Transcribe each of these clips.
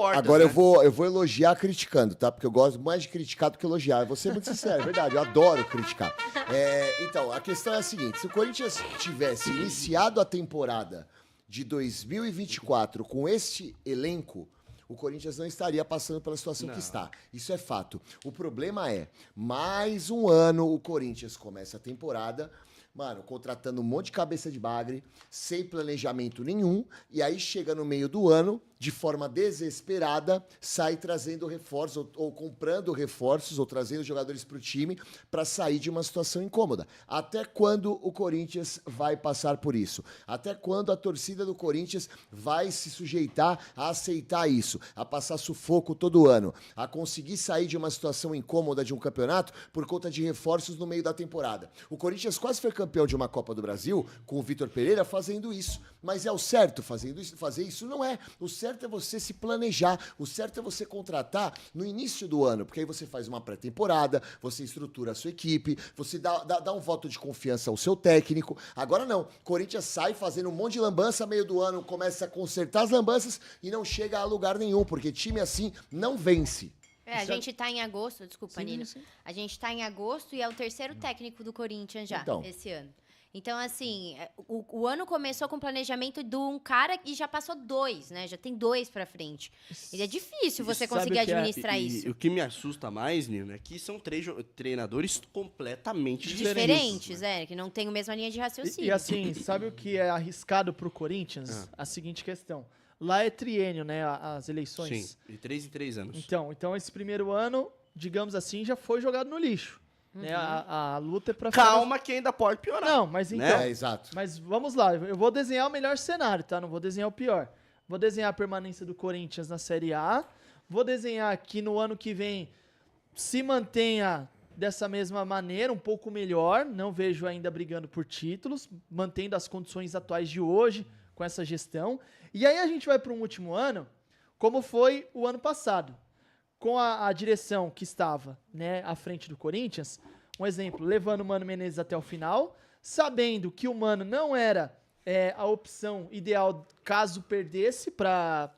Agora né? eu vou elogiar criticando, tá? Porque eu gosto mais de criticar do que elogiar. Eu vou ser muito sincero, é verdade. Eu adoro criticar. Então, a questão é a seguinte: se o Corinthians tivesse iniciado a temporada de 2024 com este elenco, o Corinthians não estaria passando pela situação que está. Isso é fato. O problema é, mais um ano o Corinthians começa a temporada, mano, contratando um monte de cabeça de bagre, sem planejamento nenhum, e aí chega no meio do ano, de forma desesperada, sai trazendo reforços, ou comprando reforços, ou trazendo jogadores para o time, para sair de uma situação incômoda. Até quando o Corinthians vai passar por isso? Até quando a torcida do Corinthians vai se sujeitar a aceitar isso? A passar sufoco todo ano? A conseguir sair de uma situação incômoda de um campeonato por conta de reforços no meio da temporada? O Corinthians quase foi campeão de uma Copa do Brasil com o Vitor Pereira fazendo isso. Mas é o certo fazer isso? Não é. O certo é você se planejar. O certo é você contratar no início do ano, porque aí você faz uma pré-temporada, você estrutura a sua equipe, você dá um voto de confiança ao seu técnico. Agora não. Corinthians sai fazendo um monte de lambança, meio do ano começa a consertar as lambanças e não chega a lugar nenhum, porque time assim não vence. A gente tá em agosto, desculpa, Sim, Nino. sim. A gente tá em agosto e é o terceiro técnico do Corinthians já, Então. esse ano. Então, assim, o ano começou com o planejamento de um cara e já passou dois, né? Já tem dois pra frente. E é difícil você conseguir administrar isso. E o que me assusta mais, Nino, é que são treinadores completamente Diferentes, que não tem a mesma linha de raciocínio. E assim, sabe o que é arriscado pro Corinthians? A seguinte questão. Lá é triênio, né, as eleições. Sim, de 3 em 3 anos. Então esse primeiro ano, digamos assim, já foi jogado no lixo. Né? A luta é pra... Calma que ainda pode piorar. Não, mas então... Né? Exato. Mas vamos lá, eu vou desenhar o melhor cenário, tá? Não vou desenhar o pior. Vou desenhar a permanência do Corinthians na Série A. Vou desenhar que no ano que vem se mantenha dessa mesma maneira, um pouco melhor. Não vejo ainda brigando por títulos, mantendo as condições atuais de hoje com essa gestão. E aí a gente vai para um último ano, como foi o ano passado. Com a direção que estava, né, à frente do Corinthians, um exemplo, levando o Mano Menezes até o final, sabendo que o Mano não era a opção ideal caso perdesse para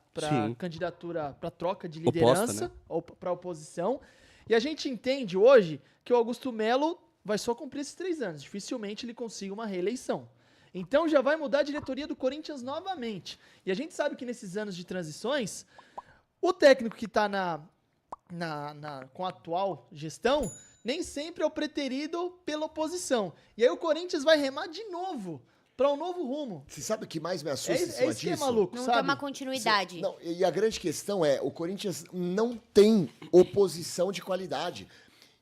candidatura, para troca de liderança, Oposta, né? ou para oposição. E a gente entende hoje que o Augusto Melo vai só cumprir esses 3 anos. Dificilmente ele consiga uma reeleição. Então já vai mudar a diretoria do Corinthians novamente. E a gente sabe que nesses anos de transições, o técnico que está com a atual gestão, nem sempre é o preterido pela oposição. E aí o Corinthians vai remar de novo para um novo rumo. Você sabe o que mais me assusta em É cima isso que é disso? maluco, Não sabe? tem uma continuidade. Não, e a grande questão é, o Corinthians não tem oposição de qualidade.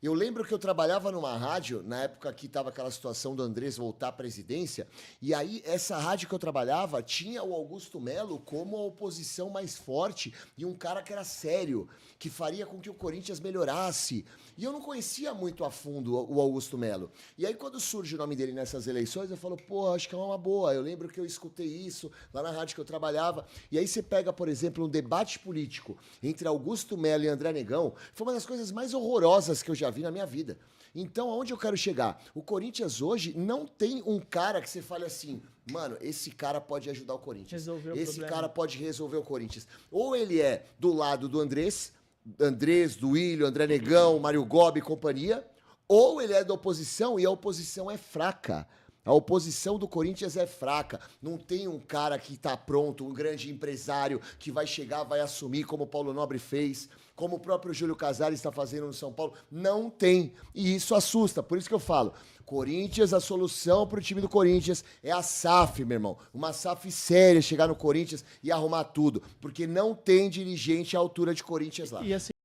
Eu lembro que eu trabalhava numa rádio, na época que estava aquela situação do Andrés voltar à presidência, e aí essa rádio que eu trabalhava tinha o Augusto Melo como a oposição mais forte e um cara que era sério, que faria com que o Corinthians melhorasse. E eu não conhecia muito a fundo o Augusto Melo. E aí quando surge o nome dele nessas eleições, eu falo, pô, acho que é uma boa. Eu lembro que eu escutei isso lá na rádio que eu trabalhava. E aí você pega, por exemplo, um debate político entre Augusto Melo e André Negão, foi uma das coisas mais horrorosas que eu já vi na minha vida. Então, aonde eu quero chegar? O Corinthians hoje não tem um cara que você fale assim, mano, esse cara pode ajudar o Corinthians. Esse cara pode resolver o Corinthians. Ou ele é do lado do Andrés, do Willian, André Negão, Mário Gobi e companhia, ou ele é da oposição e a oposição é fraca. A oposição do Corinthians é fraca. Não tem um cara que está pronto, um grande empresário que vai chegar, vai assumir como o Paulo Nobre fez, como o próprio Júlio Casares está fazendo no São Paulo. Não tem. E isso assusta. Por isso que eu falo, Corinthians, a solução para o time do Corinthians é a SAF, meu irmão. Uma SAF séria, chegar no Corinthians e arrumar tudo. Porque não tem dirigente à altura de Corinthians lá. E assim,